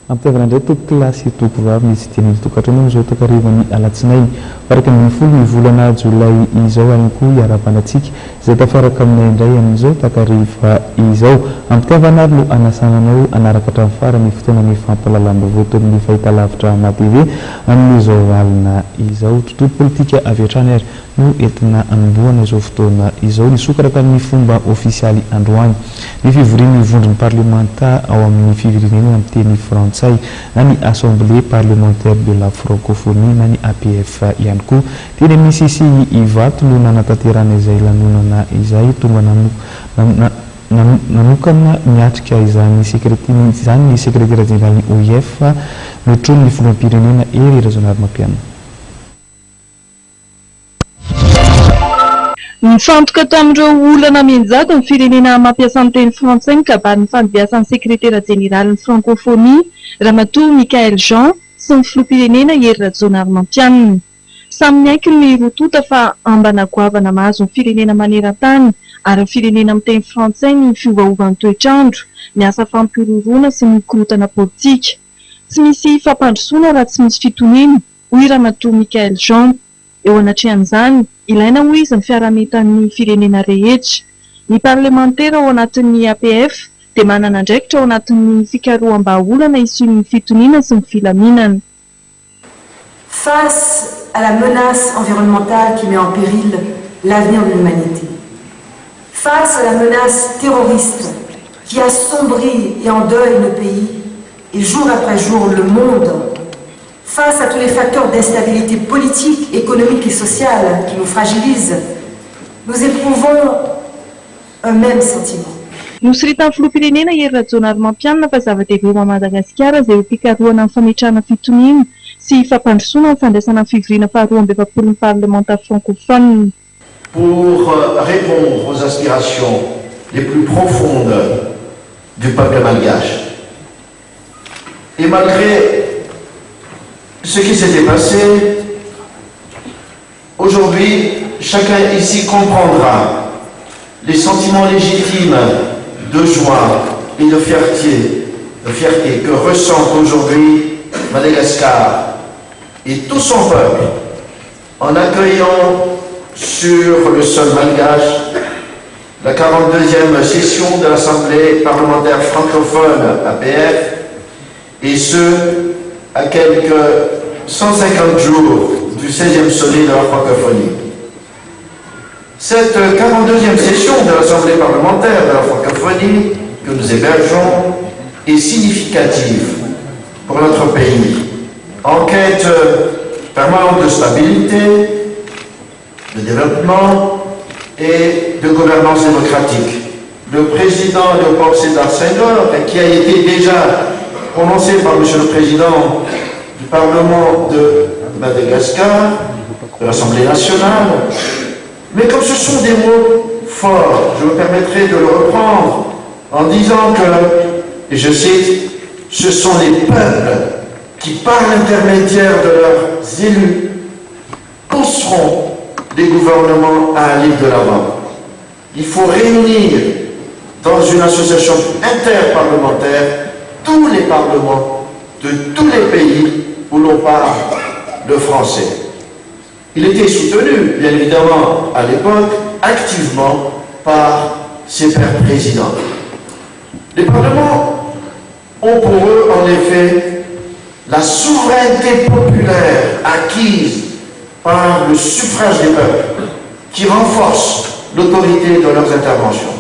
ampitevana indray toko kilasy toko vavy misy teny tokatrano izao takarivany alatsinainy faraka amin'ny folo ny volana jolay izao any koa iarabanantsika izay tafaraka aminay indray amin'izao takariva izao ampitevana no anasananao anaraka hatramin'ny farany fotoana ny fampalalam-baovao toy ny fahitalavitra na TV amin'izao alina izao tontolo politika avy hatrany ary no entina anombohana izao fotoana izao ny sokaraka amin'ny fomba ofisialy androany ny fivorian'ny vondrony parlementaire ao amin'ny fiverenena amin'ny teny frantsay na ny assemblée parlementaire de la francophonie na ny APF ihany koa teny amin'ny sisy ivato no nanatanterana izay lanonana izay tonga nanokana miatrika izany sekretera général OIF notrony ny filoham-pirenena ery Razonary Mapiana. Mifantoka tamin'ireo olana menjaka ny firenena mampiasa ny teny frantsay ny kabarin'ny fandimbiasan'ny sekretera jeneraly ny francophonie Ramatoa Michael Jean sy ny filoham-pirenena ery Razonary Mapiana. Samy miaiky ny rotota fa ambana goavana mahazo ny firenena maneran-tany ary ny firenena amin'ny teny frantsay ny fiovaovan'ny toetrandro, ny asa fampiroroana sy ny korotana politika. Tsy misy fampandrosoana raha tsy misy fitoniana, hoy Ramatoa Michael Jean. Eo anatrehan'izany, ilaina hoy izy ny fiarametan'ny firenena rehetra. Ny parlementaire ao anatin'ny APF dia manana andraikitra ao anatin'ny fikaroham-bahaolana isin'ny fitoniana sy ny filaminana. Face à la menace environnementale qui met en péril l'avenir de l'humanité, face à la menace terroriste qui assombrit et endeuille le pays et jour après jour le monde, face à tous les facteurs d'instabilité politique, économique et sociale qui nous fragilisent, nous éprouvons un même sentiment. Nosiritan'ny filoham-pirenena ery Razonary Mapiana fa zava-dehibe eo Madagasikara izay ho mpikarohana amin'ny fametrahana fitoniana sy fampandrosoana ny fandraisana ny fivoriana faharoa amby efapolo ny parlementaire francophone. Pour répondre aux aspirations les plus profondes du peuple malgache. Et malgré ce qui s'était passé, aujourd'hui, chacun ici comprendra les sentiments légitimes de joie et de fierté que ressent aujourd'hui Madagascar et tout son peuple en accueillant sur le sol malgache la 42e session de l'Assemblée parlementaire francophone APF, et ce, à quelques 150 jours du 16e sommet de la francophonie. Cette 42e session de l'Assemblée parlementaire de la francophonie que nous hébergeons est significative pour notre pays, en quête permanente de stabilité, de développement et de gouvernance démocratique. Le président Léopold Sédar Senghor, qui a été déjà prononcé par M. le Président du Parlement de Madagascar, de l'Assemblée nationale, mais comme ce sont des mots forts, je me permettrai de le reprendre en disant que, et je cite, ce sont les peuples qui, par l'intermédiaire de leurs élus, pousseront les gouvernements à aller de l'avant. Il faut réunir dans une association interparlementaire tous les parlements de tous les pays où l'on parle le français. Il était soutenu, bien évidemment, à l'époque, activement par ses pères présidents. Les parlements ont pour eux, en effet, la souveraineté populaire acquise par le suffrage des peuples, qui renforce l'autorité de leurs interventions.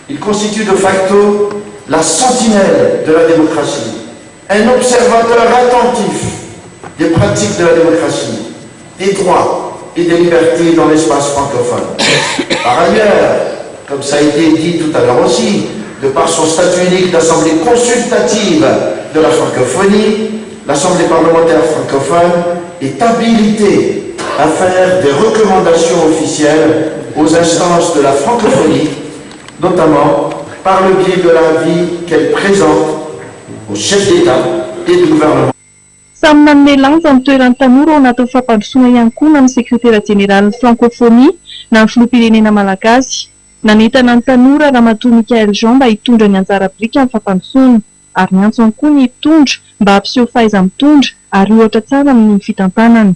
Ils constituent de facto la sentinelle de la démocratie, un observateur attentif des pratiques de la démocratie, des droits et des libertés dans l'espace francophone. Par ailleurs, comme ça a été dit tout à l'heure aussi, de par son statut unique d'assemblée consultative de la francophonie, l'Assemblée parlementaire francophone est habilitée à faire des recommandations officielles aux instances de la francophonie, notamment par le biais de l'avis qu'elle présente aux chefs d'État et de gouvernement. Samy nanome lanja ny toeran'ny tanora ao anatin'ny fampandrosoana ihany koa na ny sekretera jeneraly ny francophonie na ny filoham-pirenena malagasy. Nanentana ny tanora Ramatoa Michael Jean mba hitondra ny anjara biriky amin'ny fampandrosoana. ary miantso ihany koa ny mpitondra mba hampiseho fahaiza-mitondra ary ohatra tsara amin'ny fitantanana.